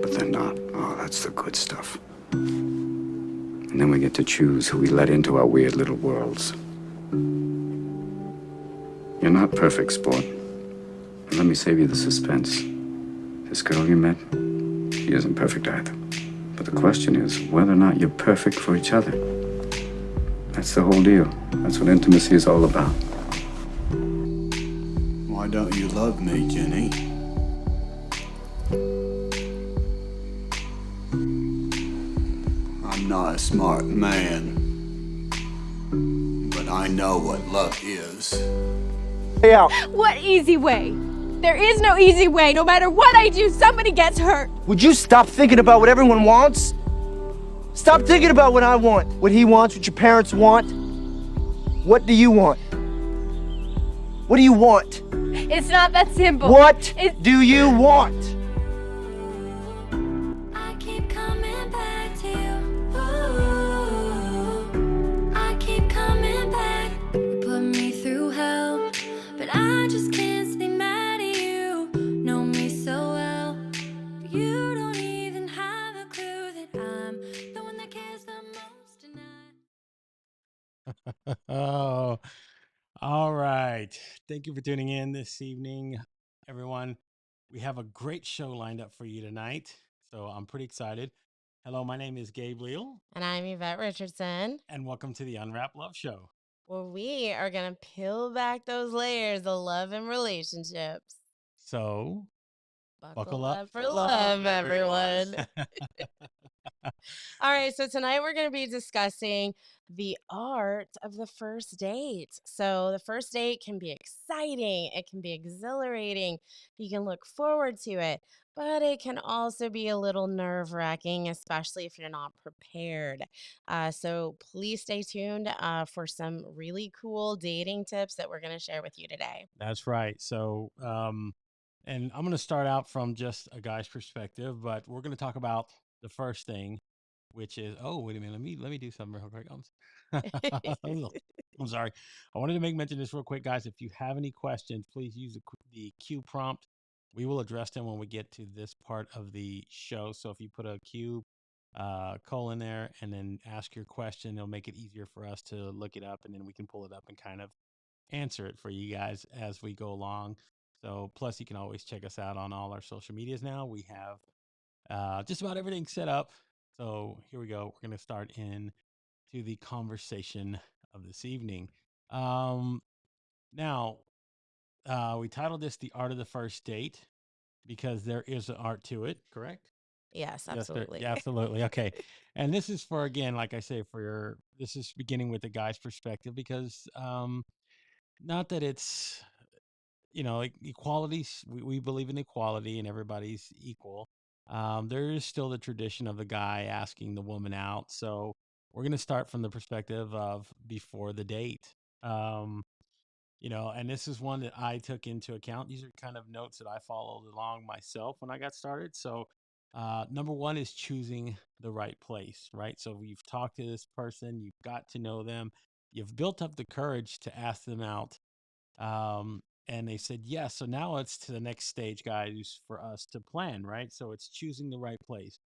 but they're not. Oh, that's the good stuff. And then we get to choose who we let into our weird little worlds. You're not perfect, sport. And let me save you the suspense. This girl you met, she isn't perfect either. But the question is whether or not you're perfect for each other. That's the whole deal. That's what intimacy is all about. Why don't you love me, Jenny? I'm not a smart man, but I know what love is. What easy way? There is no easy way. No matter what I do, somebody gets hurt. Would you stop thinking about what everyone wants? Stop thinking about what I want, what he wants, what your parents want. What do you want? What do you want? It's not that simple. What do you want? I keep coming back to you. Ooh, I keep coming back. You put me through hell, but I just can't stay mad at you. Know me so well, but you don't even have a clue that I'm the one that cares the most tonight. Oh, all right. Thank you for tuning in this evening, everyone. We have a great show lined up for you tonight, so I'm pretty excited. Hello, my name is Gabe Leal, And I'm Yvette Richardson, and welcome to the Unwrap Love Show. where we are going to peel back those layers of love and relationships. So, buckle up for love, everyone. All right, so tonight we're going to be discussing the art of the first date. So, the first date can be exciting, it can be exhilarating, you can look forward to it, but it can also be a little nerve wracking, especially if you're not prepared. So, please stay tuned for some really cool dating tips that we're going to share with you today. That's right. So, and I'm going to start out from just a guy's perspective, but we're going to talk about the first thing, which is, oh, wait a minute. Let me do something real quick. I'm sorry. I wanted to make mention this real quick, guys. If you have any questions, please use the Q prompt. We will address them when we get to this part of the show. So if you put a Q colon there and then ask your question, it'll make it easier for us to look it up, and then we can pull it up and kind of answer it for you guys as we go along. So plus you can always check us out on all our social medias now. We have just about everything set up. So here we go. We're going to start in to the conversation of this evening. Now, we titled this The Art of the First Date because there is an art to it, correct? Yes, Yes, absolutely. yeah, absolutely. Okay. And this is for, again, like I say, this is beginning with the guy's perspective because not that it's, like equality, we believe in equality and everybody's equal. There is still the tradition of the guy asking the woman out. So we're going to start from the perspective of before the date. Um, and this is one that I took into account. These are kind of notes that I followed along myself when I got started. So, number one is choosing the right place, right? So, you've talked to this person, you've got to know them, you've built up the courage to ask them out. And they said yes. So now it's to the next stage, guys, for us to plan, right? So it's choosing the right place.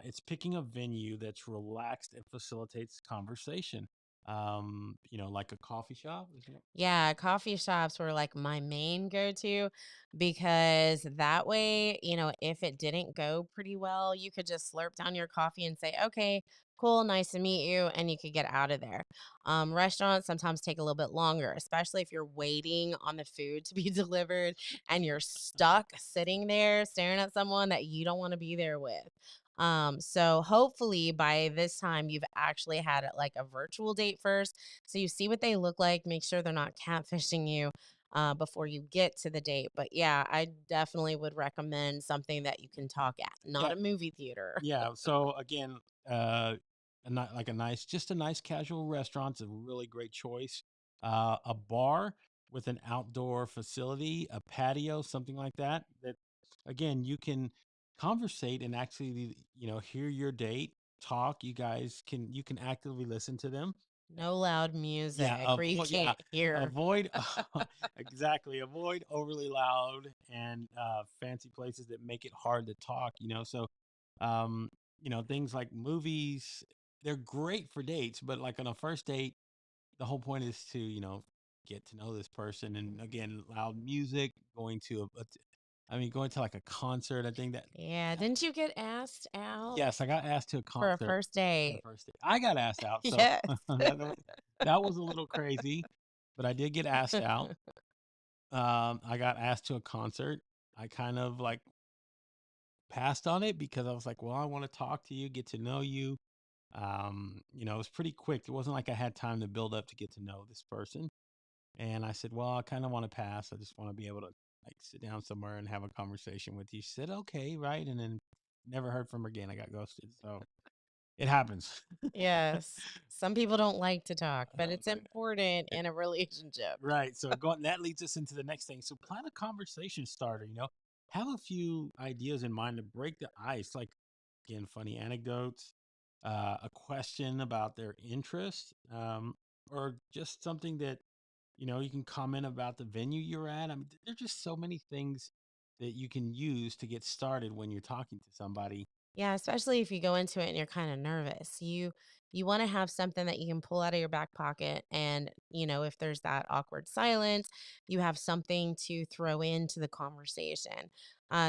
It's picking a venue that's relaxed and facilitates conversation. Like a coffee shop. Isn't it? Yeah, coffee shops were like my main go-to because that way, if it didn't go pretty well, you could just slurp down your coffee and say, okay, cool, nice to meet you, and you could get out of there. Restaurants sometimes take a little bit longer, especially if you're waiting on the food to be delivered and you're stuck sitting there staring at someone that you don't want to be there with. So hopefully by this time you've actually had like a virtual date first so you see what they look like, make sure they're not catfishing you before you get to the date. But yeah, I definitely would recommend something that you can talk at, not Yeah. a movie theater. Yeah. So again, like just a nice casual restaurant's a really great choice. A bar with an outdoor facility, a patio, something like that. That again, you can conversate and actually, hear your date talk. You can actively listen to them. No loud Yeah, music where you yeah, can't hear. avoid exactly, avoid overly loud and fancy places that make it hard to talk, So, um, things like movies, they're great for dates, but like on a first date, the whole point is to, get to know this person. And again, loud music, going to like a concert. I think that, Yeah, didn't you get asked out yes, I got asked to a for a concert first on the date? first date. I got asked out, so Yes. that was a little crazy, but I did get asked out. I got asked to a concert. I kind of like passed on it because I was like, well, I want to talk to you, get to know you. It was pretty quick. It wasn't like I had time to build up to get to know this person. And I said, well, I kind of want to pass. I just want to be able to like sit down somewhere and have a conversation with you. She said, okay, right. And then never heard from her again. I got ghosted. So it happens. Yes. Some people don't like to talk, but it's But important in a relationship. right. So that leads us into the next thing. So plan a conversation starter, have a few ideas in mind to break the ice. Like again, funny anecdotes, a question about their interest, or just something that, you can comment about the venue you're at. I mean, there's just so many things that you can use to get started when you're talking to somebody. Yeah, especially if you go into it and you're kind of nervous. You want to have something that you can pull out of your back pocket and, if there's that awkward silence, you have something to throw into the conversation.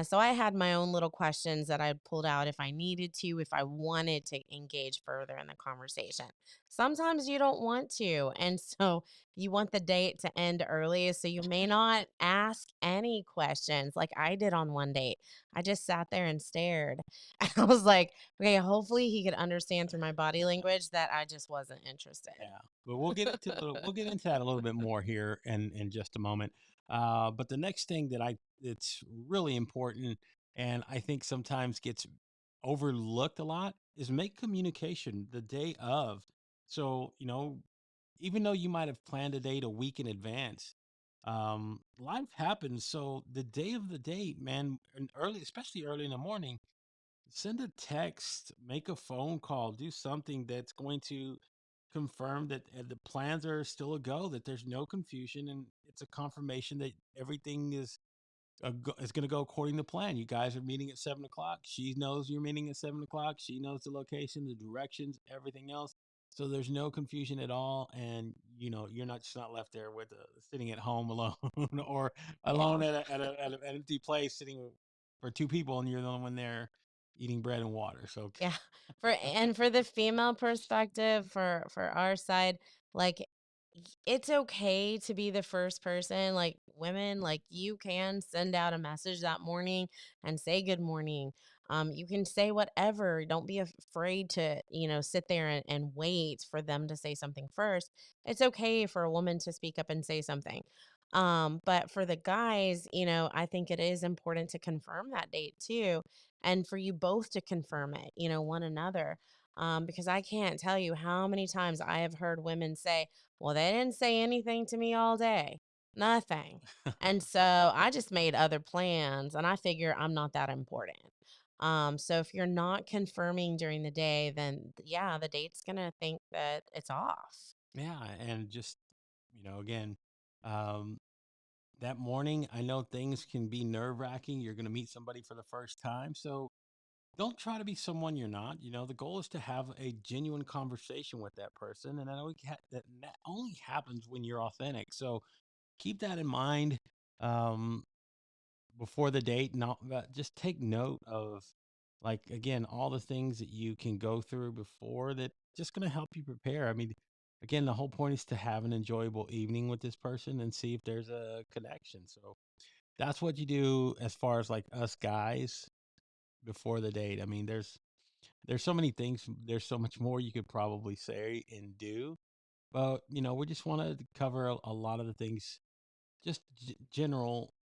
So I had my own little questions that I pulled out if I needed to, if I wanted to engage further in the conversation. Sometimes you don't want to, and so you want the date to end early, so you may not ask any questions like I did on one date. I just sat there and stared. I was like, okay, hopefully he could understand through my body language that I just wasn't interested. Yeah, but we'll get into that a little bit more here in just a moment. But the next thing it's really important, and I think sometimes gets overlooked a lot, is make communication the day of. So even though you might have planned a date a week in advance, life happens. So the day of the date, man, and early, especially early in the morning, send a text, make a phone call, do something that's going to confirm that the plans are still a go, that there's no confusion, and it's a confirmation that everything is going to go according to plan. You guys are meeting at 7 o'clock. She knows you're meeting at 7 o'clock. She knows the location, the directions, everything else. So there's no confusion at all, and you're not just not left there with sitting at home alone or alone Yeah. at an empty place sitting for two people, and you're the only one there eating bread and water. So Yeah. For the female perspective, for our side, like it's okay to be the first person. Like women, like you can send out a message that morning and say good morning. You can say whatever. Don't be afraid to, sit there and wait for them to say something first. It's okay for a woman to speak up and say something. But for the guys, I think it is important to confirm that date too, and for you both to confirm it, one another. Because I can't tell you how many times I have heard women say, well, they didn't say anything to me all day, nothing. And so I just made other plans and I figure I'm not that important. So if you're not confirming during the day, then yeah, the date's going to think that it's off. yeah, and just again, um, that morning, I know things can be nerve wracking. You're going to meet somebody for the first time, so don't try to be someone you're not. The goal is to have a genuine conversation with that person, and that only happens when you're authentic. So keep that in mind um, before the date. Not just take note of, like again, all the things that you can go through before that. Just going to help you prepare. I mean, again, the whole point is to have an enjoyable evening with this person and see if there's a connection. So that's what you do as far as like us guys before the date. I mean, there's so many things. There's so much more you could probably say and do, but we just want to cover a lot of the things, just general.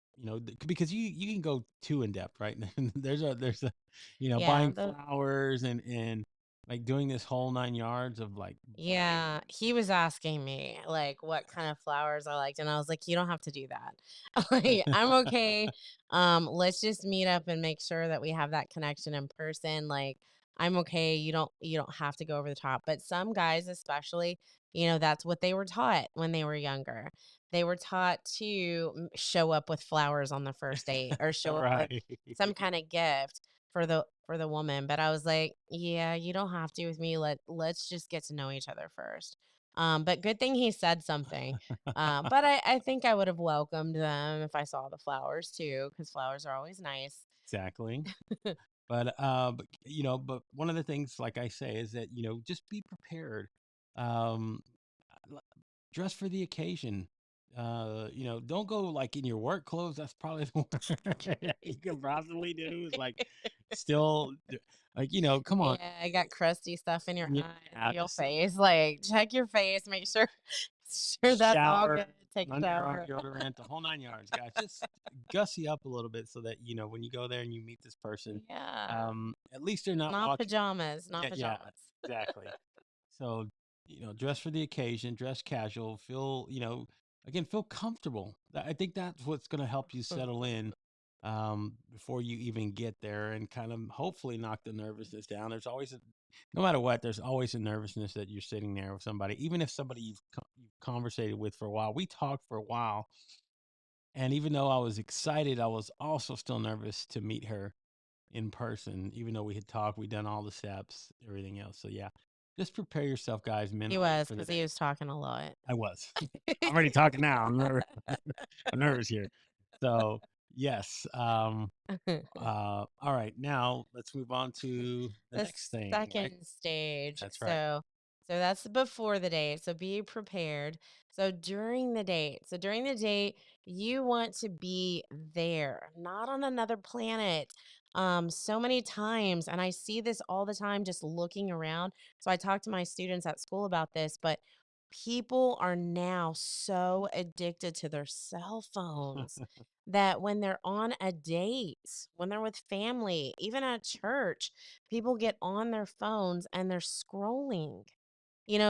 Because you can go too in depth, right? there's a Yeah. buying flowers and like doing this whole nine yards of like buying. Yeah, he was asking me like what kind of flowers I liked, and I was like, "You don't have to do that. Like, I'm okay. Let's just meet up and make sure that we have that connection in person. Like, I'm okay. You don't have to go over the top." But some guys, especially, That's what they were taught when they were younger. They were taught to show up with flowers on the first date or show up with Right. some kind of gift for the woman. But I was like, yeah, you don't have to with me. Let's just get to know each other first. But good thing he said something. But I think I would have welcomed them if I saw the flowers too, because flowers are always nice. Exactly. But one of the things, like I say, is that just be prepared. Um, l- Dress for the occasion. Don't go like in your work clothes. That's probably the worst you can possibly do. Is like still come on. Yeah, I got crusty stuff in your Yeah, eyes, your just face. Like, check your face, make sure sure that's all shower, good. Take a underarm shower. deodorant, the whole 9 yards, guys. Just gussy up a little bit so that when you go there and you meet this person, Yeah. at least they're not Not walking. pajamas, not Yeah, pajamas. exactly. So, dress for the occasion, dress casual, again, feel comfortable. I think that's what's going to help you settle in before you even get there and kind of hopefully knock the nervousness down. No matter what, there's always a nervousness that you're sitting there with somebody, even if somebody you've conversated with for a while. We talked for a while. And even though I was excited, I was also still nervous to meet her in person, even though we had talked, we'd done all the steps, everything else. So yeah, just prepare yourself, guys, He mentally was, for the because he day. was talking a lot. I was. I'm already talking now. I'm nervous. I'm nervous here. So yes. All right. Now let's move on to the The next thing. Right. second stage. That's right. So that's before the date. So be prepared. So during the date, you want to be there, not on another planet. So many times, and I see this all the time just looking around. So I talk to my students at school about this, but people are now so addicted to their cell phones that when they're on a date, when they're with family, even at church, people get on their phones and they're scrolling.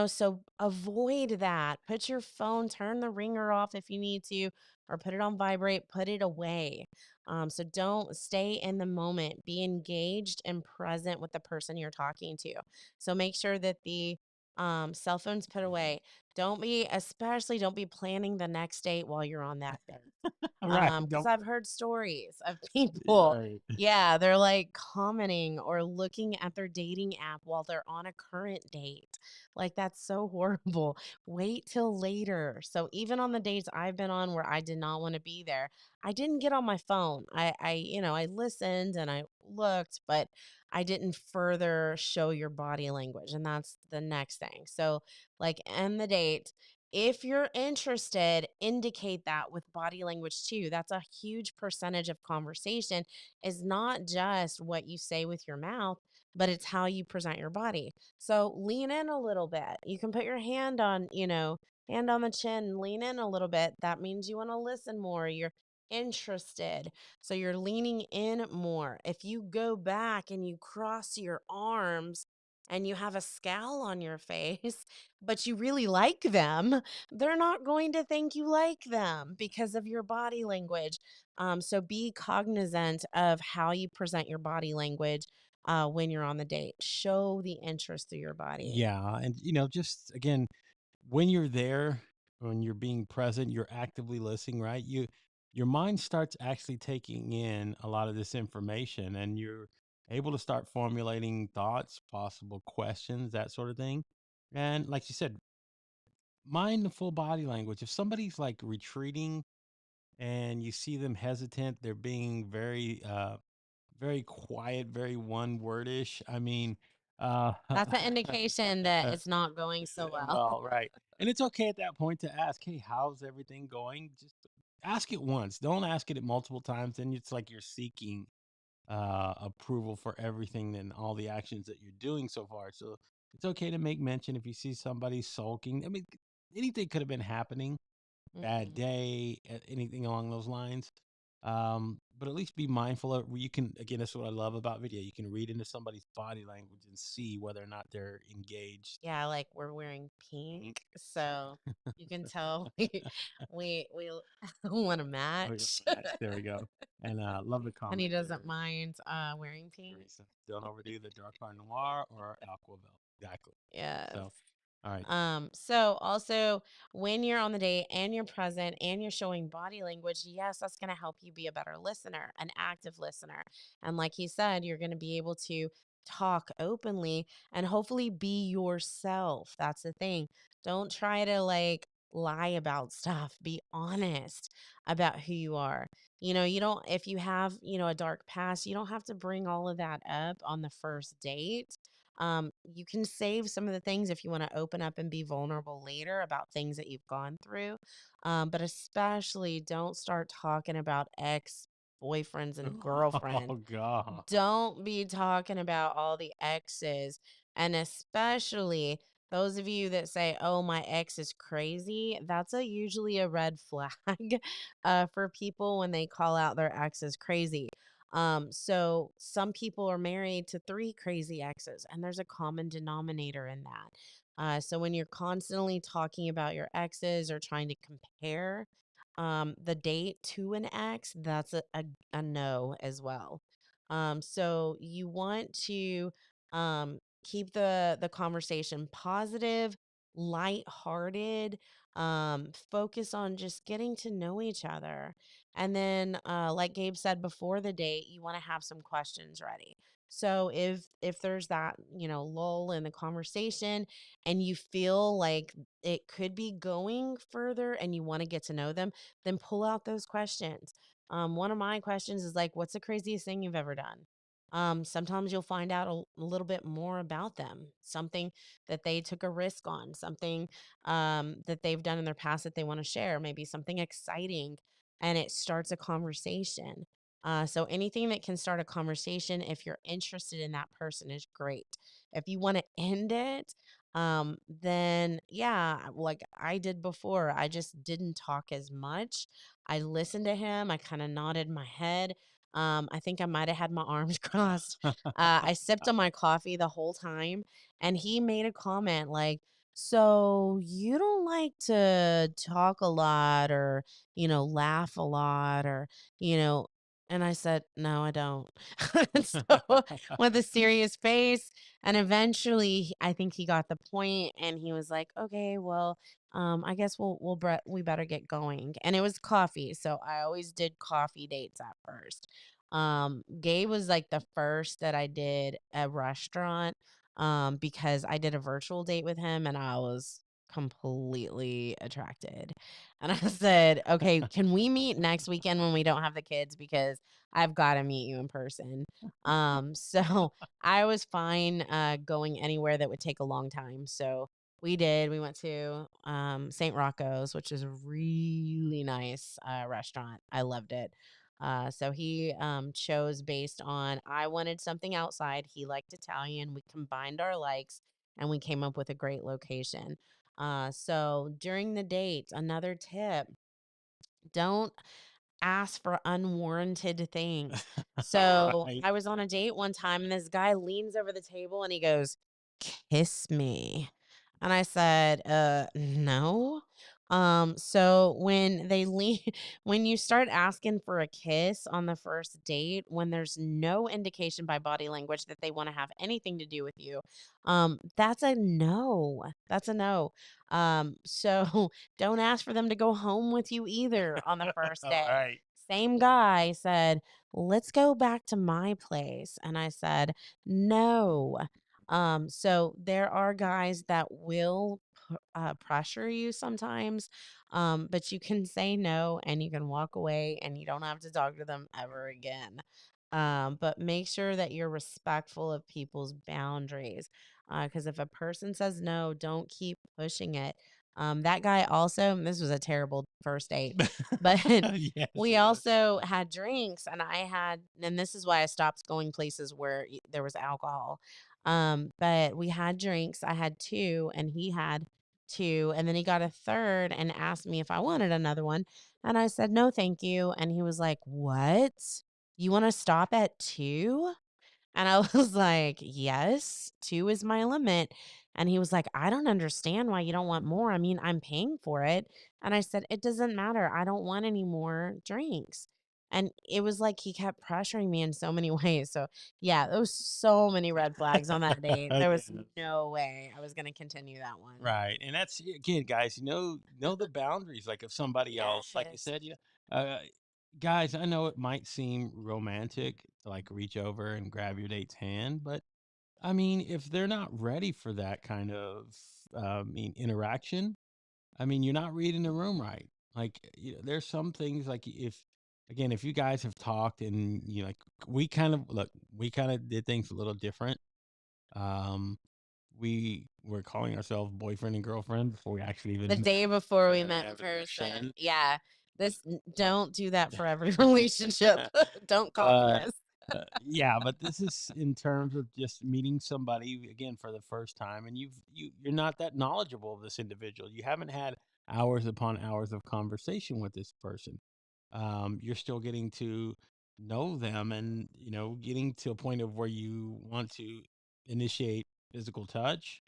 So avoid that. Put your phone, turn the ringer off if you need to, or put it on vibrate, put it away. So don't stay in the moment. Be engaged and present with the person you're talking to. So make sure that the cell phone's put away. Especially don't be planning the next date while you're on that date. All right. Because Don't. I've heard stories of Yeah, people, right. yeah, they're like commenting or looking at their dating app while they're on a current date. Like, that's so horrible. Wait till later. So even on the dates I've been on where I did not want to be there, I didn't get on my phone. I listened and I looked, but I didn't further show your body language. And that's the next thing. So, like, end the date. If you're interested, indicate that with body language too. That's a huge percentage of conversation, is not just what you say with your mouth, but it's how you present your body. So lean in a little bit. You can put your hand on the chin, lean in a little bit. That means you want to listen more. You're interested. So you're leaning in more. If you go back and you cross your arms and you have a scowl on your face, but you really like them, they're not going to think you like them because of your body language. So be cognizant of how you present your body language when you're on the date. Show the interest through your body. Yeah, and just again, when you're there, when you're being present, you're actively listening, right? Your mind starts actually taking in a lot of this information, and you're able to start formulating thoughts, possible questions, that sort of thing. And like you said, mind the full body language. If somebody's like retreating and you see them hesitant, they're being very quiet, very one wordish. I mean, That's an indication that it's not going so well. well, right. And it's okay at that point to ask, hey, how's everything going? Just ask it once. Don't ask it multiple times. Then it's like you're seeking approval for everything and all the actions that you're doing so far. So it's okay to make mention if you see somebody sulking. I mean, anything could have been happening, bad Mhm. day, anything along those lines. But at least be mindful of, you can, again, that's what I love about video. You can read into somebody's body language and see whether or not they're engaged. Yeah, like we're wearing pink, so you can tell we want to Oh, yeah, match. match. There we go. And love the And he comment doesn't there, mind wearing pink. Teresa. Don't overdo the dark bar noir or aquavelt. Exactly. Yes. So All right. So also when you're on the date and you're present and you're showing body language, yes, that's going to help you be a better listener, an active listener. And like he said, you're going to be able to talk openly and hopefully be yourself. That's the thing. Don't try to like lie about stuff. Be honest about who you are. You don't, if you have, a dark past, you don't have to bring all of that up on the first date. You can save some of the things if you want to open up and be vulnerable later about things that you've gone through. But especially don't start talking about ex boyfriends and Oh girlfriends. God. Don't be talking about all the exes. And especially those of you that say, oh, my ex is crazy, that's usually a red flag for people when they call out their ex as crazy. So some people are married to three crazy exes, and there's a common denominator in that. So when you're constantly talking about your exes or trying to compare the date to an ex, that's a no as well. So you want to keep the conversation positive, lighthearted, focus on just getting to know each other. And then, like Gabe said before the date, you want to have some questions ready. So if there's that lull in the conversation and you feel like it could be going further and you want to get to know them, then pull out those questions. One of my questions is like, what's the craziest thing you've ever done? Sometimes you'll find out a little bit more about them, something that they took a risk on, something that they've done in their past that they want to share, maybe something exciting, and it starts a conversation. So anything that can start a conversation, if you're interested in that person, is great. If you want to end it, then yeah, like I did before, I just didn't talk as much. I listened to him. I kind of nodded my head. I think I might have had my arms crossed. I sipped on my coffee the whole time, and he made a comment like, "So you don't like to talk a lot, or laugh a lot, or you know." And I said, "No, I don't." So with a serious face, and eventually, I think he got the point, and he was like, "Okay, well." I guess we better get going. And it was coffee, so I always did coffee dates at first. Gabe was like the first that I did a restaurant, because I did a virtual date with him and I was completely attracted. And I said, "Okay, can we meet next weekend when we don't have the kids because I've got to meet you in person." So I was fine going anywhere that would take a long time. So we did. We went to St. Rocco's, which is a really nice restaurant. I loved it. So he chose based on I wanted something outside. He liked Italian. We combined our likes and we came up with a great location. So during the date, another tip, don't ask for unwarranted things. So Right. I was on a date one time and this guy leans over the table and he goes, "Kiss me." And I said, no. So when they lean, when you start asking for a kiss on the first date, when there's no indication by body language that they want to have anything to do with you, that's a no. That's a no. So don't ask for them to go home with you either on the first All day. right. Same guy said, "Let's go back to my place." And I said, "No." So there are guys that will pressure you sometimes, but you can say no and you can walk away and you don't have to talk to them ever again. But make sure that you're respectful of people's boundaries. Because if a person says no, don't keep pushing it. That guy also, this was a terrible first date, but Yes, we it was. also had drinks, and this is why I stopped going places where there was alcohol. But we had drinks. I had two, and he had two, and then he got a third and asked me if I wanted another one, and I said no, thank you. And he was like, "What? You want to stop at two?" And I was like, "Yes, two is my limit." And he was like, "I don't understand why you don't want more. I mean, I'm paying for it." And I said, "It doesn't matter. I don't want any more drinks." And it was like he kept pressuring me in so many ways. So yeah, there was so many red flags on that date. There was Again, no way I was gonna continue that one. right, and that's again, guys. Know the boundaries. Like if somebody else, like you Yes. said, guys. I know it might seem romantic to like reach over and grab your date's hand, but I mean, if they're not ready for that kind of, interaction, I mean, you're not reading the room right. Like, there's some things like if you guys have talked and like, we kind of did things a little different. Um, we were calling ourselves boyfriend and girlfriend before we actually The even met. day before we Yeah, met in having a person. son. Yeah. Don't do that for every relationship. Don't copy But this. yeah, but this is in terms of just meeting somebody again for the first time, and you're not that knowledgeable of this individual. You haven't had hours upon hours of conversation with this person. You're still getting to know them, and getting to a point of where you want to initiate physical touch.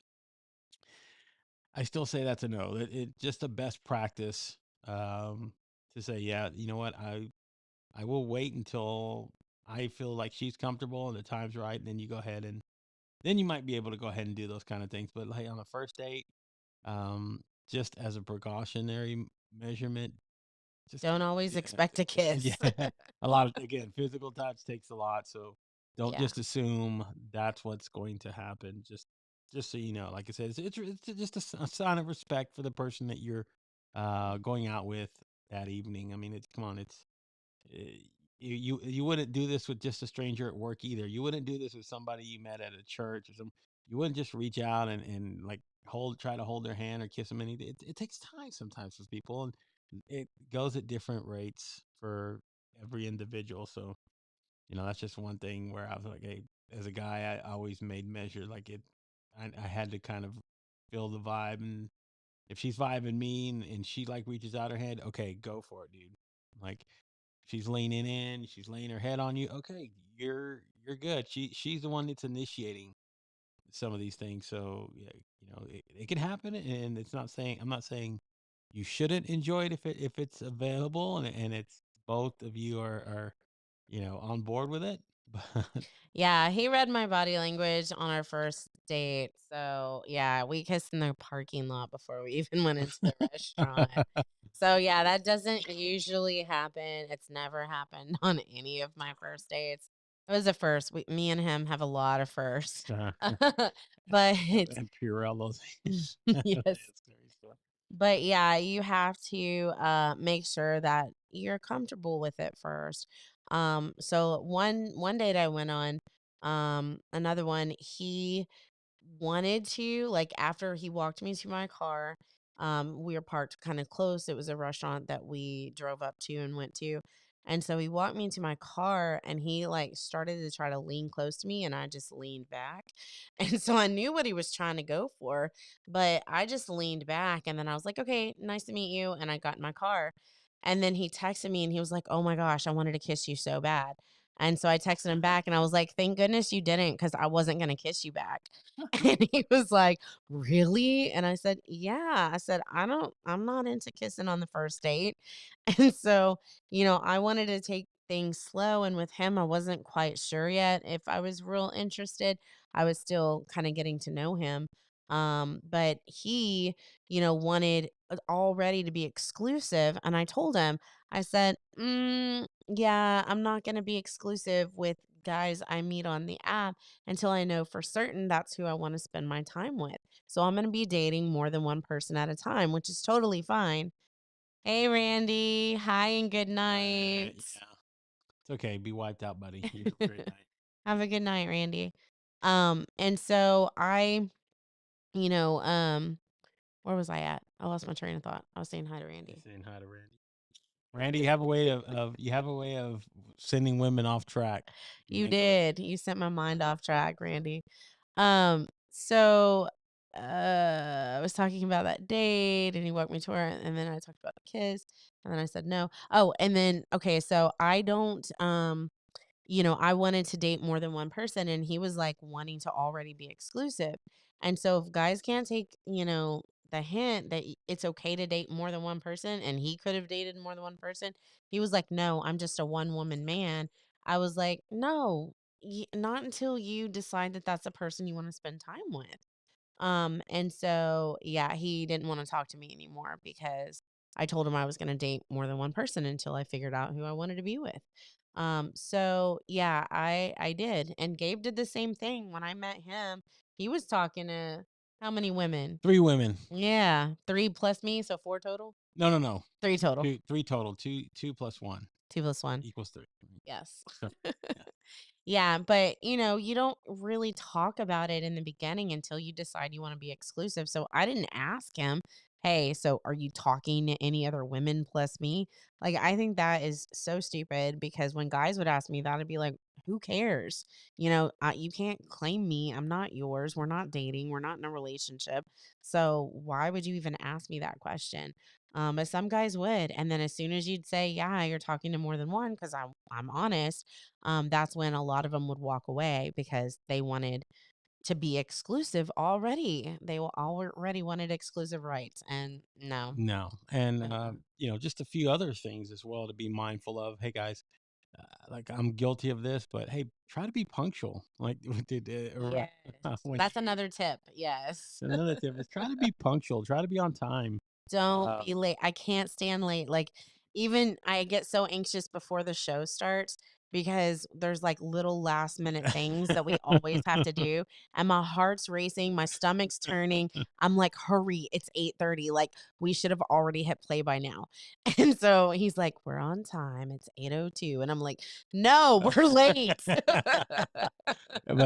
I still say that's a no. It just a best practice to say, yeah, you know what, I will wait until I feel like she's comfortable and the time's right, and then you go ahead and then you might be able to go ahead and do those kind of things. But like on the first date, um, just as a precautionary measurement, just Don't always expect a kiss. yeah, a lot of again, physical touch takes a lot, so don't Yeah. just assume that's what's going to happen. Just so you know, like I said, it's just a sign of respect for the person that you're going out with that evening. I mean, it's come on, it's uh, you wouldn't do this with just a stranger at work either. You wouldn't do this with somebody you met at a church or some. You wouldn't just reach out and like try to hold their hand or kiss them. Anything. It takes time sometimes with people, and it goes at different rates for every individual. So that's just one thing where I was like, hey, as a guy, I always made measure like it. I had to kind of feel the vibe, and if she's vibing me and she like reaches out her hand, okay, go for it, dude. Like she's leaning in, she's laying her head on you. Okay, you're good. She's the one that's initiating some of these things. So yeah, it can happen, and it's not saying I'm not saying you shouldn't enjoy it if it's available and it's both of you are on board with it. But Yeah, he read my body language on our first date. So, yeah, we kissed in the parking lot before we even went into the restaurant. So, yeah, that doesn't usually happen. It's never happened on any of my first dates. It was a first. Me and him have a lot of firsts. But and Purello's. yes. It's very funny. But yeah, you have to make sure that you're comfortable with it first. So one date I went on, another one, he wanted to, like, after he walked me to my car, we were parked kind of close. It was a restaurant that we drove up to and went to. And so he walked me to my car and he like started to try to lean close to me and I just leaned back. And so I knew what he was trying to go for, but I just leaned back and then I was like, "Okay, nice to meet you." And I got in my car. And then he texted me and he was like, "Oh my gosh, I wanted to kiss you so bad." And so I texted him back and I was like, "Thank goodness you didn't because I wasn't going to kiss you back." And he was like, "Really?" And I said, "Yeah." I said, I'm not into kissing on the first date." And so, I wanted to take things slow. And with him, I wasn't quite sure yet if I was real interested. I was still kind of getting to know him. But he, wanted already to be exclusive. And I told him, I said, yeah, I'm not going to be exclusive with guys I meet on the app until I know for certain that's who I want to spend my time with. So I'm going to be dating more than one person at a time, which is totally fine. Hey, Randy. Hi and good night. Yeah, it's okay. Be wiped out, buddy. You have a great night. Have a good night, Randy. And so I, you know, where was I at? I lost my train of thought. I was saying hi to Randy. Saying hi to Randy. Randy, you have a way of you have a way of sending women off track. You Mango. did. You sent my mind off track, Randy. So I was talking about that date and he walked me to her and then I talked about the kiss and then I said no. Oh, and then okay, so I don't I wanted to date more than one person and he was like wanting to already be exclusive. And so if guys can't take, the hint that it's okay to date more than one person and he could have dated more than one person, he was like, "No, I'm just a one woman man." I was like, "No, not until you decide that that's a person you want to spend time with." And so yeah, he didn't want to talk to me anymore because I told him I was going to date more than one person until I figured out who I wanted to be with. So yeah, I did. And Gabe did the same thing when I met him. He was talking to how many women? 3 women. Yeah, 3 plus me, so 4 total? No. 3 total. 3 total. 2 plus 1 2 plus 1. equals 3. Yes. So, yeah. Yeah, but you don't really talk about it in the beginning until you decide you want to be exclusive. So I didn't ask him, "Hey, so are you talking to any other women plus me?" Like I think that is so stupid because when guys would ask me that, I'd be like, "Who cares? You can't claim me. I'm not yours. We're not dating. We're not in a relationship. So why would you even ask me that question?" But some guys would, and then as soon as you'd say, "Yeah, you're talking to more than one," because I'm honest, that's when a lot of them would walk away because they wanted to be exclusive already. Already wanted exclusive rights, and no, No. And, mm-mm. just a few other things as well to be mindful of. Hey, guys, like, I'm guilty of this, but hey, try to be punctual. Like, Yes, when that's another tip. Yes. another tip is try to be punctual, try to be on time. Don't Uh, be late. I can't stand late. Like, even I get so anxious before the show starts because there's like little last minute things that we always have to do. And my heart's racing, my stomach's turning. I'm like, hurry, it's 8:30. Like, we should have already hit play by now. And so he's like, we're on time. It's 8:02. And I'm like, no, we're late. but Or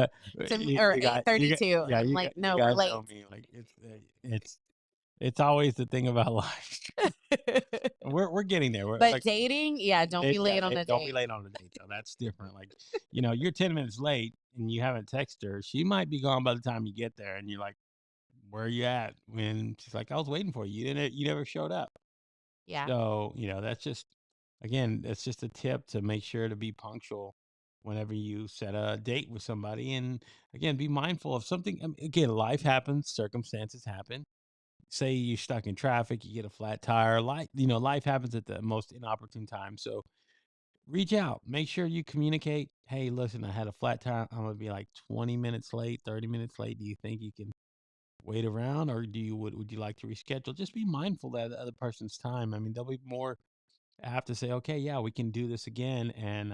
you got, 8:32. yeah, I'm like, you no, we're guys late. know me. Like, it's always the thing about life. We're getting there. We're But like, dating, yeah, don't be late on a don't be date. late on a date. So that's different. Like, you're 10 minutes late and you haven't texted her. She might be gone by the time you get there, and you're like, "Where are you at?" When she's like, "I was waiting for you. You never showed up." Yeah. So, that's just, again, that's just a tip to make sure to be punctual whenever you set a date with somebody. And again, be mindful of something. Again, life happens, circumstances happen. Say you're stuck in traffic, you get a flat tire. Life happens at the most inopportune time. So reach out, make sure you communicate. Hey, listen, I had a flat tire. I'm going to be like 20 minutes late, 30 minutes late. Do you think you can wait around, or would you like to reschedule? Just be mindful of the other person's time. I mean, they'll be more apt to say, okay, yeah, we can do this again, and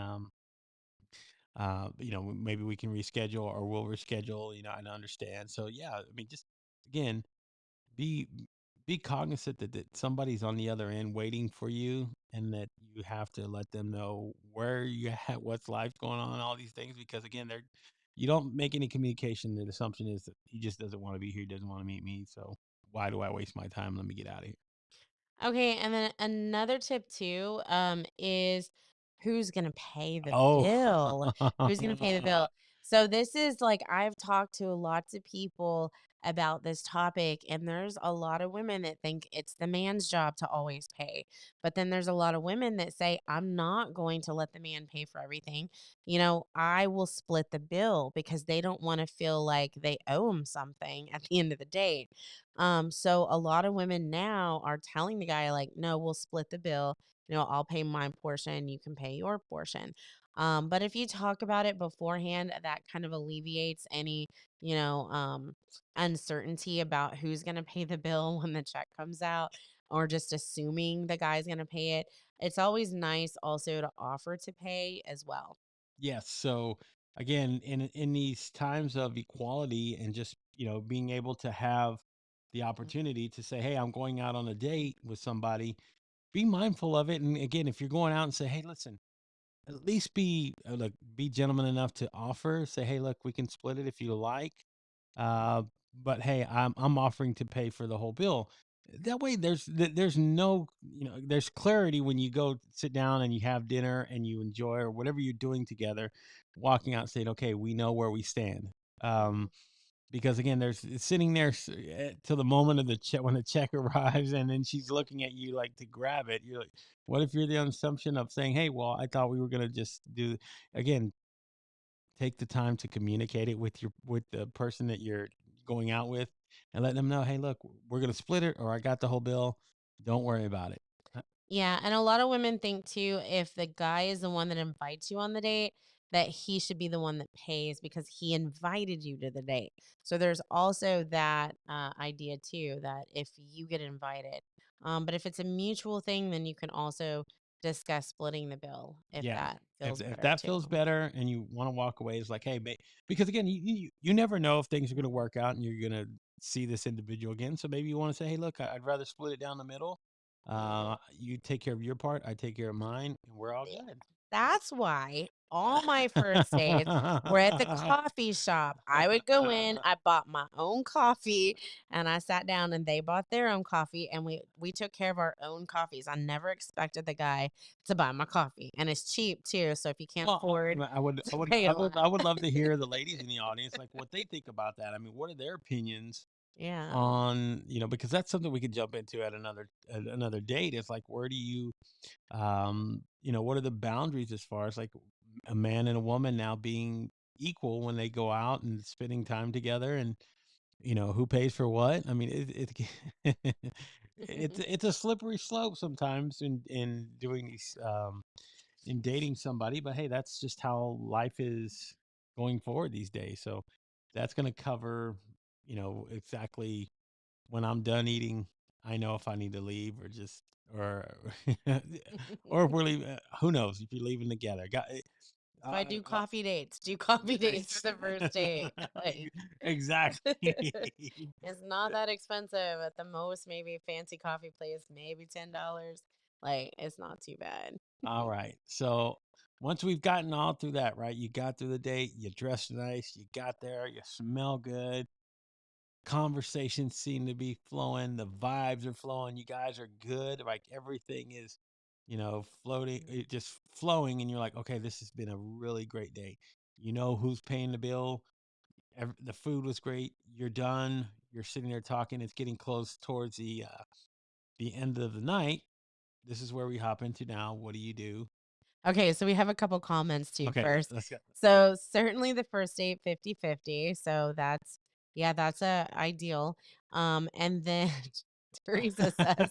maybe we can reschedule, or we'll reschedule. And understand. So yeah, I mean, just again, be be cognizant that somebody's on the other end waiting for you, and that you have to let them know where you at, what's life going on, all these things, because again, you don't make any communication. The assumption is that he just doesn't want to be here, he doesn't want to meet me, so why do I waste my time? Let me get out of here. Okay, and then another tip too, is who's gonna pay the Oh. bill? Who's gonna pay the bill? So this is like I've talked to lots of people about this topic, and there's a lot of women that think it's the man's job to always pay. But then there's a lot of women that say, I'm not going to let the man pay for everything. I will split the bill because they don't want to feel like they owe him something at the end of the day. So a lot of women now are telling the guy, like, no, we'll split the bill. I'll pay my portion, you can pay your portion. But if you talk about it beforehand, that kind of alleviates any, you know, um, uncertainty about who's going to pay the bill when the check comes out, or just assuming the guy's going to pay it. It's always nice also to offer to pay as well. Yes. So again, in these times of equality, and just being able to have the Mhm. opportunity to say, "Hey, I'm going out on a date with somebody," be mindful of it. And again, if you're going out and say, "Hey, listen," at least be gentleman enough to offer. Say, "Hey, look, we can split it if you like, uh, but hey, I'm offering to pay for the whole bill." That way, there's no, there's clarity when you go sit down and you have dinner and you enjoy, or whatever you're doing together, walking out saying, "Okay, we know where we stand." Mhm. Because again, there's it's sitting there till the moment of the check, when the check arrives, and then she's looking at you like to grab it. You're like, what if you're the assumption of saying, "Hey, well, I thought we were gonna just do." Again, take the time to communicate it with the person that you're going out with, and letting them know, hey, look, we're gonna split it, or I got the whole bill. Don't worry about it. Yeah, and a lot of women think too, if the guy is the one that invites you on the date, that he should be the one that pays because he invited you to the date. So there's also that idea too, that if you get invited, but if it's a mutual thing, then you can also discuss splitting the bill if Yeah. that feels If better that feels too. better and you want to walk away, it's like, hey, because again, you never know if things are going to work out and you're going to see this individual again. So maybe you want to say, hey, look, I'd rather split it down the middle. You take care of your part, I take care of mine, and we're all Yeah. good. That's why all my first dates were at the coffee shop. I would go in, I bought my own coffee, and I sat down and they bought their own coffee, and we took care of our own coffees. I never expected the guy to buy my coffee, and it's cheap too, so if you can't Well, afford I to would, pay I a would, lot. I would love to hear the ladies in the audience, like what they think about that. I mean, what are their opinions Yeah. on, because that's something we could jump into at another date. It's like, where do you, what are the boundaries as far as like a man and a woman now being equal when they go out and spending time together, and who pays for what? I mean, it's a slippery slope sometimes in doing these in dating somebody, but hey, that's just how life is going forward these days. So that's going to cover, exactly when I'm done eating, I know if I need to leave or just or or if we're leaving. Who knows if you're leaving together? If I do Uh, coffee dates, do coffee dates for the first date. Like exactly. it's not that expensive. At the most, maybe a fancy coffee place, maybe $10. Like it's not too bad. All right. So once we've gotten all through that, right? You got through the date, you dressed nice, you got there, you smell good, conversations seem to be flowing, the vibes are flowing, you guys are good, like everything is, floating, just flowing, and you're like, okay, this has been a really great day. You know who's paying the bill. The food was great. You're done. You're sitting there talking. It's getting close towards the end of the night. This is where we hop into now. What do you do? Okay, so we have a couple comments too Okay, first. let's go. So certainly the first date 50-50. So that's yeah, that's a ideal. And then Teresa says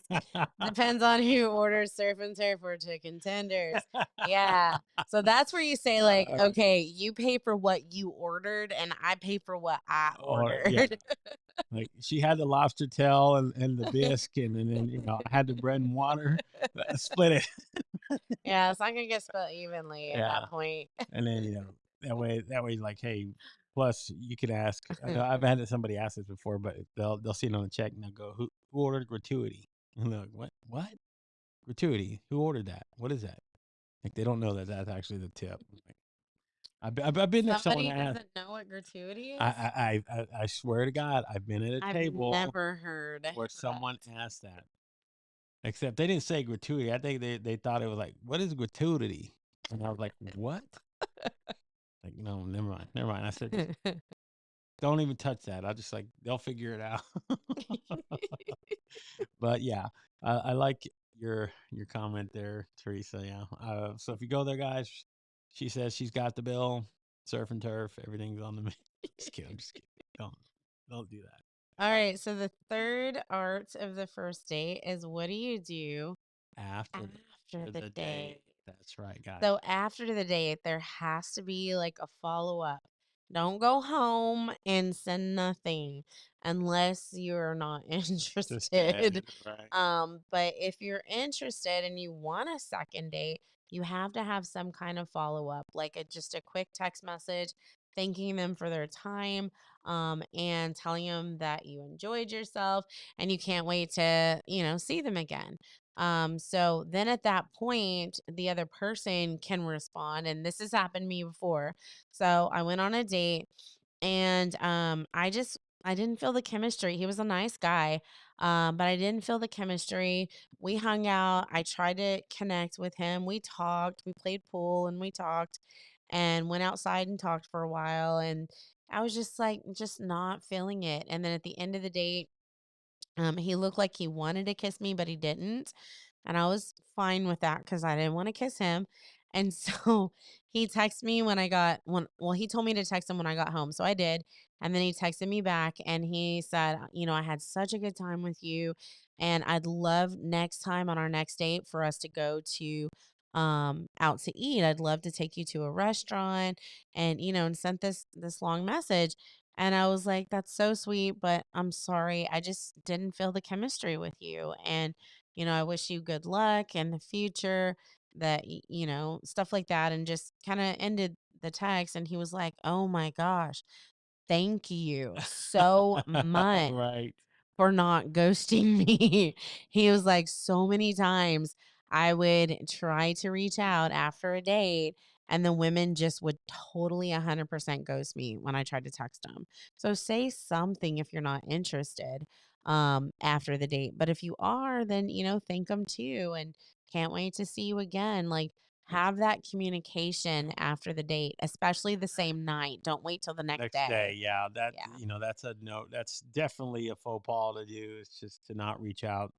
depends on who orders surf and turf or chicken tenders. Yeah. So that's where you say like, Uh, okay, you pay for what you ordered and I pay for what I or yeah, ordered. like she had the lobster tail and the bisque, and then I had the bread and water. Split it. Yeah, it's not gonna get split evenly at Yeah, that point. and then that way like, hey, plus you can ask. I know I've had somebody ask this before, but they'll see it on the check and they'll go, who ordered gratuity? And they're like, what gratuity? Who ordered that? What is that? Like they don't know that that's actually the tip. Like, I've been there. Someone Somebody asked. doesn't know what gratuity I, is? I I swear to God, I've been at a I've table never heard where that. someone asked that. Except they didn't say gratuity. I think they thought it was like, what is gratuity? And I was like, what? Like, no, never mind, never mind. I said, just don't even touch that. I'll just like they'll figure it out. But yeah, I like your comment there, Teresa. Yeah. So if you go there, guys, she says she's got the bill, surf and turf, everything's on the menu. Just kidding. I'm just kidding. Don't do that All right, so the third art of the first date is what do you do after after the the date? date. That's right, guys. So after the date, there has to be like a follow up. Don't go home and send nothing unless you're not Just interested. right. But if you're interested and you want a second date, you have to have some kind of follow up, like just a quick text message, thanking them for their time, and telling them that you enjoyed yourself and you can't wait to, see them again. So then at that point, the other person can respond. And this has happened to me before. So I went on a date and I didn't feel the chemistry. He was a nice guy. But I didn't feel the chemistry. We hung out. I tried to connect with him. We talked, we played pool and we talked and went outside and talked for a while. And I was just like, just not feeling it. And then at the end of the date, he looked like he wanted to kiss me, but he didn't. And I was fine with that because I didn't want to kiss him. And so he texted me when I got when well, he told me to text him when I got home, so I did. And then he texted me back and he said, I had such a good time with you and I'd love next time on our next date for us to go to out to eat. I'd love to take you to a restaurant and and sent this long message. And I was like, that's so sweet, but I'm sorry. I just didn't feel the chemistry with you. And I wish you good luck in the future that stuff like that, and just kind of ended the text. And he was like, "Oh my gosh, thank you so much Right. for not ghosting me." He was like, "So many times I would try to reach out after a date, and the women just would totally 100% ghost me when I tried to text them." So say something if you're not interested after the date. But if you are, then, thank them too. And can't wait to see you again. Like, have that communication after the date, especially the same night. Don't wait till the next Next day, day. yeah, Yeah. that's a no. That's definitely a faux pas to do. It's just to not reach out,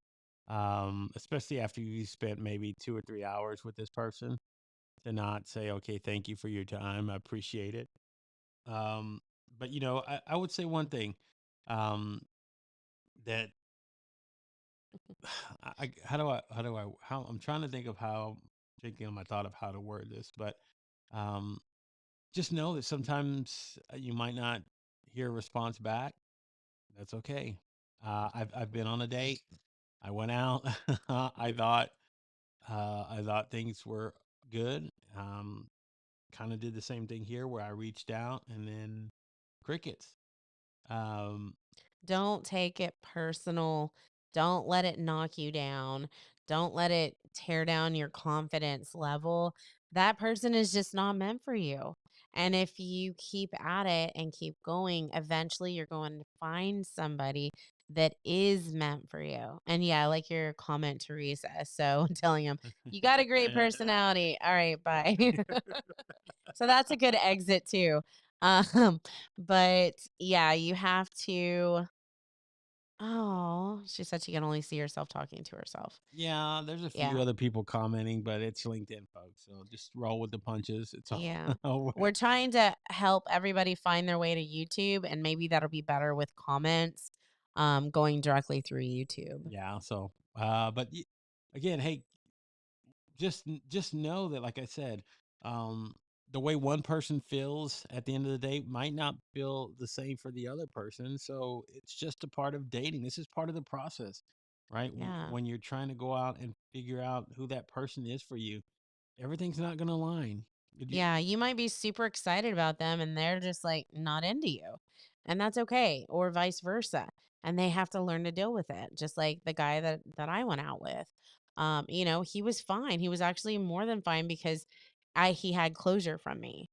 especially after you spent maybe 2 or 3 hours with this person. To not say, okay, thank you for your time, I appreciate it. Um, but I would say one thing, that how I'm trying to think of how thinking of my thought of how to word this, but um, just know that sometimes you might not hear a response back. That's okay. I've been on a date. I went out. I thought things were good. Kind of did the same thing here where I reached out and then crickets. Um, Don't take it personal. Don't let it knock you down. Don't let it tear down your confidence level. That person is just not meant for you. And if you keep at it and keep going, eventually you're going to find somebody that is meant for you. And yeah, I like your comment, Teresa. So telling him, you got a great personality. All right, bye. So that's a good exit too. Um, but yeah, you have to. Oh, she said she can only see herself talking to herself. yeah, there's a few Yeah. other people commenting, but it's LinkedIn, folks. So just roll with the punches. It's all. Yeah. Oh, We're trying to help everybody find their way to YouTube, and maybe that'll be better with comments going directly through YouTube. yeah. So, but again, hey, just know that, like I said, um, the way one person feels at the end of the day might not feel the same for the other person. So it's just a part of dating. This is part of the process, right? Yeah. When you're trying to go out and figure out who that person is for you, everything's not going to align. Yeah, you might be super excited about them and they're just like not into you. And that's okay, or vice versa. And they have to learn to deal with it. Just like the guy that I went out with. He was fine. He was actually more than fine because I he had closure from me.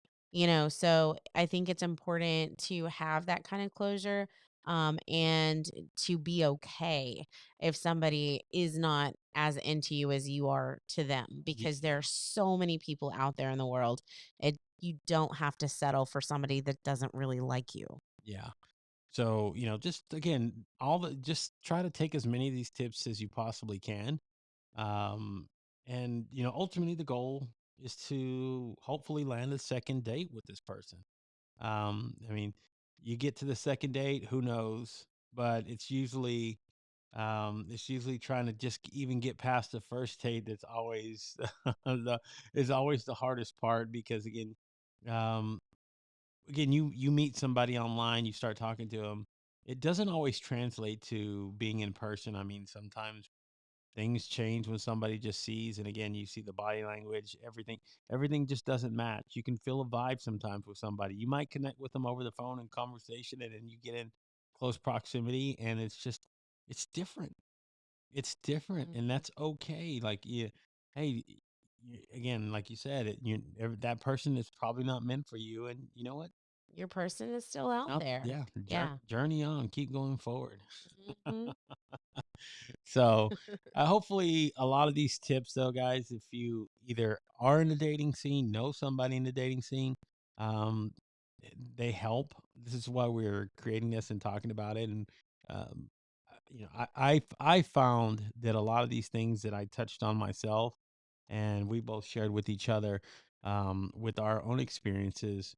So I think it's important to have that kind of closure and to be okay if somebody is not as into you as you are to them, Y- because there are so many people out there in the world. You don't have to settle for somebody that doesn't really like you. yeah. So, just again, just try to take as many of these tips as you possibly can. Um, and, ultimately the goal is to hopefully land a second date with this person. I mean, you get to the second date, who knows? But it's usually trying to just even get past the first date. That's always is always the hardest part because um, again, you meet somebody online, you start talking to them. It doesn't always translate to being in person. I mean, sometimes things change when somebody just sees, and again, you see the body language, everything just doesn't match. You can feel a vibe sometimes with somebody. You might connect with them over the phone in conversation, and then you get in close proximity, and it's different. It's different, and Mhm. that's okay. Like, hey, again, like you said, that person is probably not meant for you, and you know what? Your person is still out Out, there. yeah, Yeah. journey on, keep going forward. Hmm. So, hopefully, a lot of these tips, though, guys, if you either are in the dating scene, know somebody in the dating scene, um, they help. This is why we're creating this and talking about it. And, um, I found that a lot of these things that I touched on myself and we both shared with each other, with our own experiences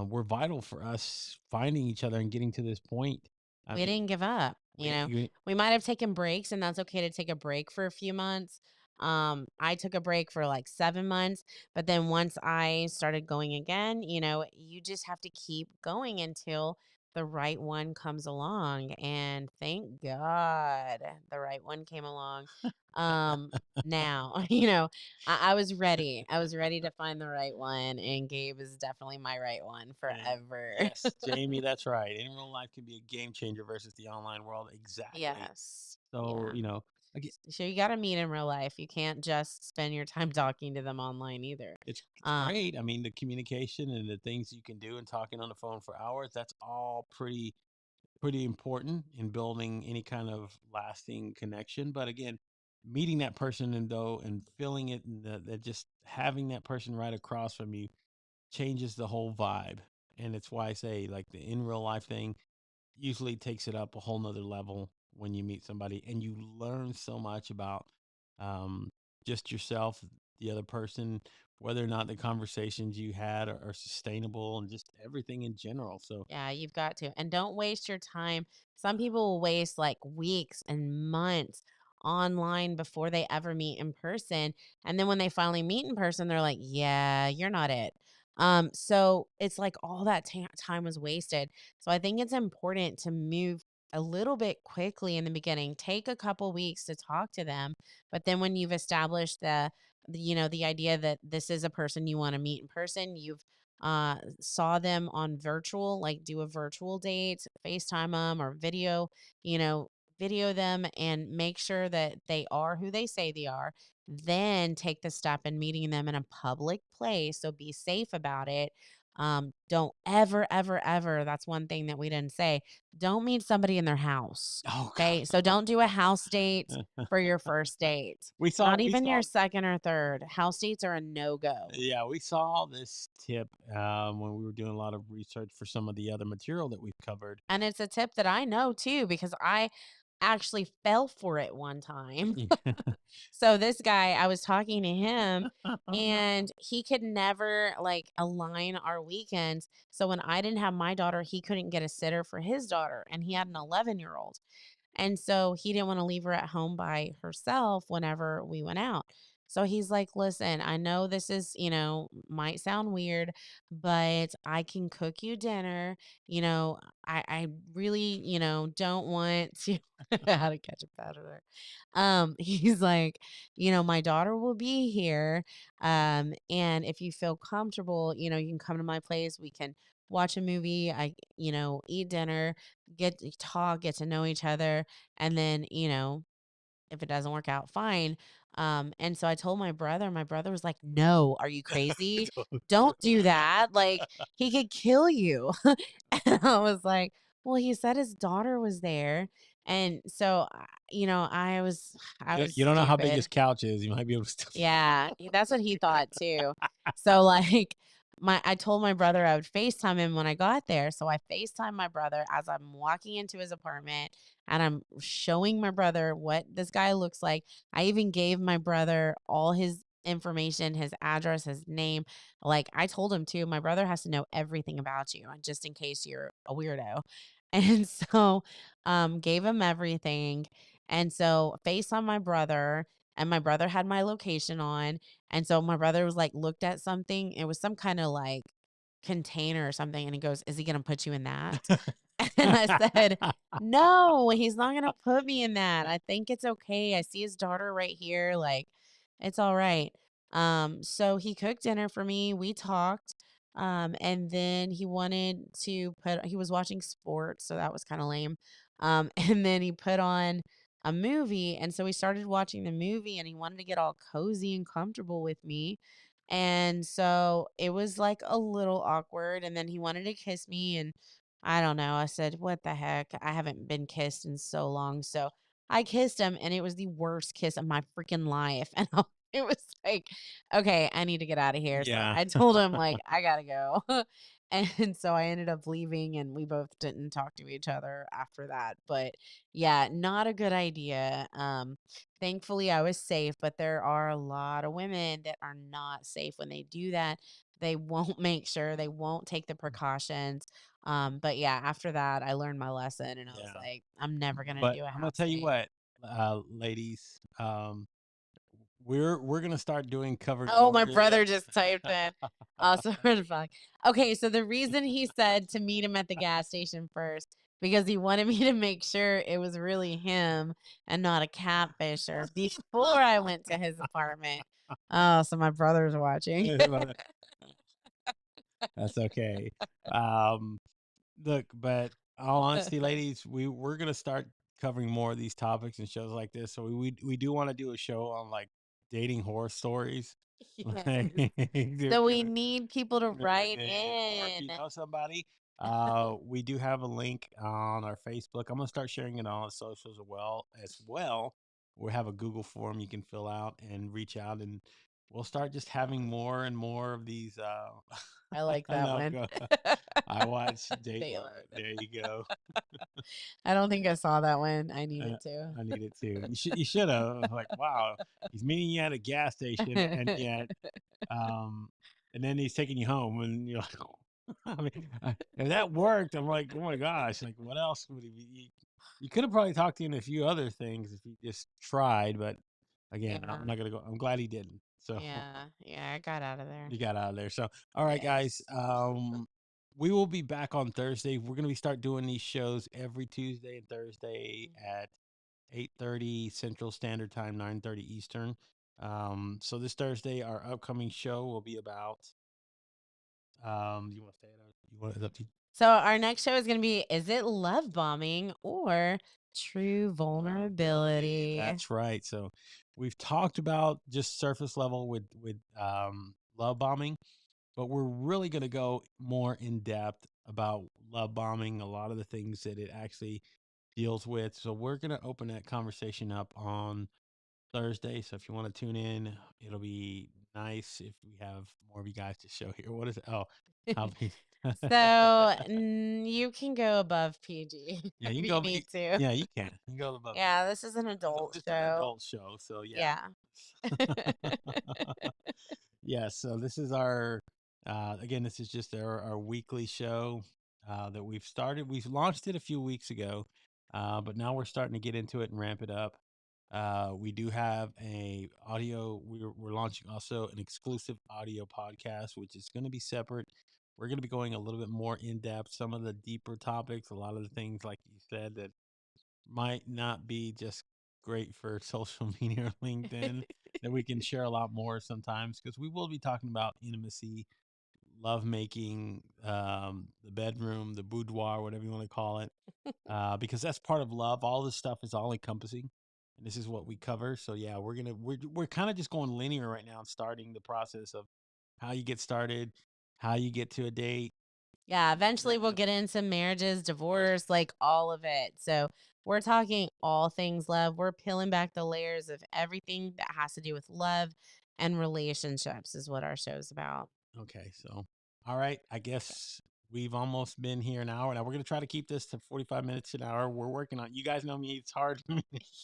were vital for us finding each other and getting to this point. I We mean, didn't give up, you know? We might have taken breaks, and that's okay to take a break for a few months. I took a break for like 7 months, but then once I started going again, you just have to keep going until the right one comes along. And thank God the right one came along. Now, I was ready. I was ready to find the right one, and Gabe is definitely my right one and forever. yes, Jamie, that's right. In real life can be a game changer versus the online world. Exactly. Yes. So, Yeah. again, So you got to meet in real life. You can't just spend your time talking to them online either. it's Um, great. I mean, the communication and the things you can do and talking on the phone for hours, that's all pretty important in building any kind of lasting connection. But again, meeting that person and feeling it and that just having that person right across from you changes the whole vibe. And it's why I say like the in real life thing usually takes it up a whole nother level when you meet somebody and you learn so much about um, just yourself, the other person, whether or not the conversations you had are sustainable and just everything in general. So Yeah, you've got to. And don't waste your time. Some people will waste like weeks and months online before they ever meet in person. And then when they finally meet in person, they're like, yeah, you're not it. So it's like all that time was wasted. So I think it's important to move a little bit quickly in the beginning. Take a couple weeks to talk to them, but then when you've established the idea that this is a person you want to meet in person, you've saw them on virtual, like do a virtual date, FaceTime them or video them and make sure that they are who they say they are. Then take the step in meeting them in a public place. So be safe about it. Don't ever, ever, ever. That's one thing that we didn't say. Don't meet somebody in their house. oh Okay. So don't do a house date god. for your first date. we saw Not we even saw your second or third. House dates are a no go. Yeah, we saw this tip when we were doing a lot of research for some of the other material that we've covered. And it's a tip that I know too because I actually fell for it one time. So this guy, I was talking to him and he could never like align our weekends. So when I didn't have my daughter, he couldn't get a sitter for his daughter and he had an 11-year-old. And so he didn't want to leave her at home by herself whenever we went out. So he's like, listen, I know this might sound weird, but I can cook you dinner. I really, don't want to how to catch a predator. He's like, my daughter will be here. And if you feel comfortable, you can come to my place. We can watch a movie. Eat dinner, get to talk, get to know each other. And then, if it doesn't work out, fine. And so I told my brother was like, no, are you crazy? Don't do that. Like, he could kill you. And I was like, well, he said his daughter was there. And so, I was You don't know how big his stupid. couch is. You might be able to still. Yeah, that's what he thought too. So like I told my brother I would FaceTime him when I got there. So I FaceTime my brother as I'm walking into his apartment and I'm showing my brother what this guy looks like. I even gave my brother all his information, his address, his name. Like I told him too, my brother has to know everything about you, just in case you're a weirdo. And so gave him everything. And so FaceTime my brother and my brother had my location on. And so my brother was like, looked at something. It was some kind of like container or something. And he goes, is he going to put you in that? And I said, no, he's not going to put me in that. I think it's okay. I see his daughter right here. Like, it's all right. So he cooked dinner for me. We talked. And then he was watching sports. So that was kind of lame. And then he put on a movie. And so we started watching the movie and he wanted to get all cozy and comfortable with me. And so it was like a little awkward. And then he wanted to kiss me. And I don't know. I said, what the heck? I haven't been kissed in so long. So I kissed him and it was the worst kiss of my freaking life. And it was like, okay, I need to get out of here. So Yeah. I told him, like, I got to go. And so I ended up leaving and we both didn't talk to each other after that. But yeah, not a good idea. Thankfully I was safe, but there are a lot of women that are not safe when they do that. They won't make sure, they won't take the precautions. But yeah, after that I learned my lesson and I was Yeah. like, I'm never gonna But do a I'm gonna house tell you date. what, ladies, we're gonna start doing covering Oh, more my of your brother just typed in. Also, fuck. Okay, so the reason he said to meet him at the gas station first because he wanted me to make sure it was really him and not a catfisher before I went to his apartment. Oh, so my brother's watching. That's okay. Um, Look, but all honesty, ladies, we're gonna start covering more of these topics and shows like this. So we do want to do a show on like dating horror stories. Yes. Like, So we need people to write or if you in. know somebody, we do have a link on our Facebook. I'm gonna start sharing it on our socials as well. We have a Google form you can fill out and reach out, and we'll start just having more and more of these. I like I that know. one. I watch Dateline. Dateline. There you go. I don't think I saw that one. I Uh, needed to. I need it too. You should have like, wow, he's meeting you at a gas station, and yet, um, and then he's taking you home, and you're like, I mean, if that worked, I'm like, oh my gosh, like what else would he be? You could have probably talked to him a few other things if you just tried, but again, Yeah. I'm not gonna go. I'm glad he didn't. So Yeah, I got out of there. you got out of there. So all right, guys. Yes. We will be back on Thursday. We're gonna be start doing these shows every Tuesday and Thursday at 8:30 Central Standard Time, 9:30 Eastern. So this Thursday, our upcoming show will be about. You want to say it? You want it up to you? So our next show is going to be, is it love bombing or true vulnerability? That's right. So we've talked about just surface level with love bombing, but we're really going to go more in depth about love bombing, a lot of the things that it actually deals with. So we're going to open that conversation up on Thursday. So if you want to tune in, it'll be nice if we have more of you guys to show here. What is it? Oh, how be So you can go above PG yeah, if you can you go. need to. Yeah, you can. You can go above. Yeah, this is an adult This is an show. adult show, so yeah. Yeah. Yeah, so this is our again, this is just our weekly show that we've started. We've launched it a few weeks ago, but now we're starting to get into it and ramp it up. We do have a audio. We're launching also an exclusive audio podcast, which is going to be separate. We're going to be going a little bit more in depth, some of the deeper topics, a lot of the things like you said that might not be just great for social media or LinkedIn that we can share a lot more sometimes because we will be talking about intimacy, love making, the bedroom, the boudoir, whatever you want to call it, because that's part of love. All this stuff is all encompassing, and this is what we cover. So yeah, we're kind of just going linear right now, and starting the process of how you get started, how you get to a date. Yeah, eventually we'll get into marriages, divorce, like all of it. So we're talking all things love. We're peeling back the layers of everything that has to do with love and relationships, is what our show's about. Okay, so all right, I guess we've almost been here an hour. Now we're gonna try to keep this to 45 minutes an hour. We're working on. You guys know me; it's hard for me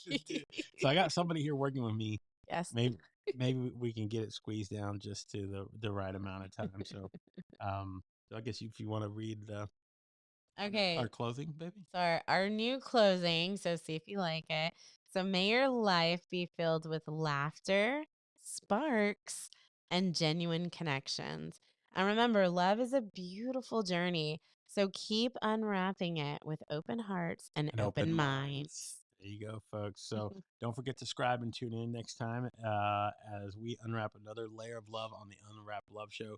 to do. So I got somebody here working with me. Yes. Maybe we can get it squeezed down just to the right amount of time. So I guess if you want to read Okay. our closing, baby. So our new closing, so see if you like it. So may your life be filled with laughter, sparks, and genuine connections. And remember, love is a beautiful journey. So keep unwrapping it with open hearts and And open open minds. minds. There you go, folks. So don't forget to subscribe and tune in next time as we unwrap another layer of love on the Unwrap Love Show.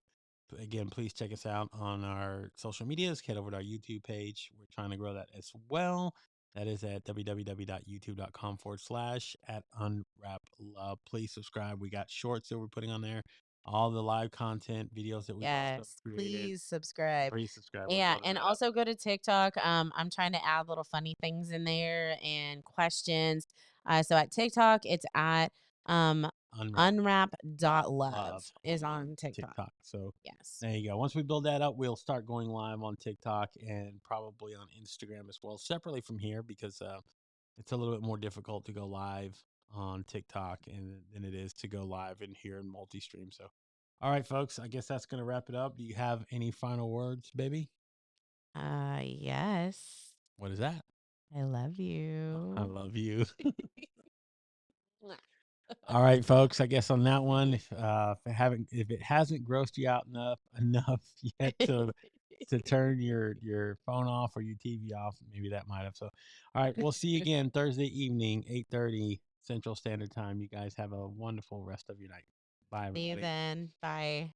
Again, please check us out on our social medias. Head over to our YouTube page. We're trying to grow that as well. That is at www.youtube.com/@ unwrap love. Please subscribe. We got shorts that we're putting on there, all the live content videos that we've also Yes, created. please subscribe. Please subscribe. We're Yeah, building and that up. also go to TikTok. I'm trying to add little funny things in there and questions. So at TikTok, it's at Unwrap.love Unwrap.love is on TikTok. So Yes. there you go. Once we build that up, we'll start going live on TikTok and probably on Instagram as well, separately from here, because it's a little bit more difficult to go live on TikTok than it is to go live in here in multi-stream. So, all right, folks, I guess that's going to wrap it up. Do you have any final words, baby? Yes. What is that? I love you. I love you. All right, folks. I guess on that one, if it hasn't grossed you out enough yet to turn your phone off or your TV off, maybe that might have. So, all right, we'll see you again Thursday evening, 8:30 Central Standard Time. You guys have a wonderful rest of your night. Bye, See you everybody. then. Bye.